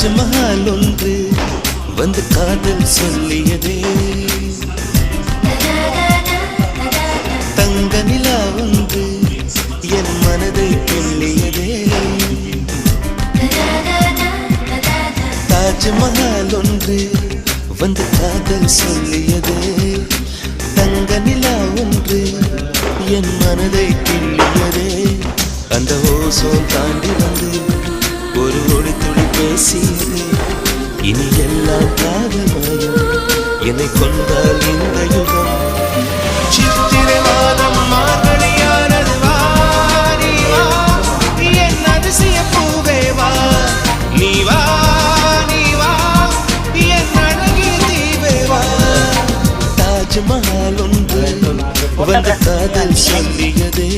தாஜ்மஹால் ஒன்று வந்து காதல் சொல்லியதே, தங்க நிலா ஒன்று என் மனதை கிள்ளியதே. தாஜ்மஹால் ஒன்று வந்து காதல் சொல்லியதே, தங்க நிலா ஒன்று என் மனதை கிள்ளியதே. அந்த ஓசோன் தாண்டி வந்து ஒரு ஒளி துளி பேசியது, இனி எல்லாம் காதல் மாயம், என்னை கொண்டால் இந்த யுகம். சித்திரை மாதம் மார்கழியானது, வா நீ வா என் அதிசய பூவே வா, நீ வா நீ வா என் அழகிய தீவே வா. தாஜ்மஹால் ஒன்று வந்து காதல் சொல்லியதே,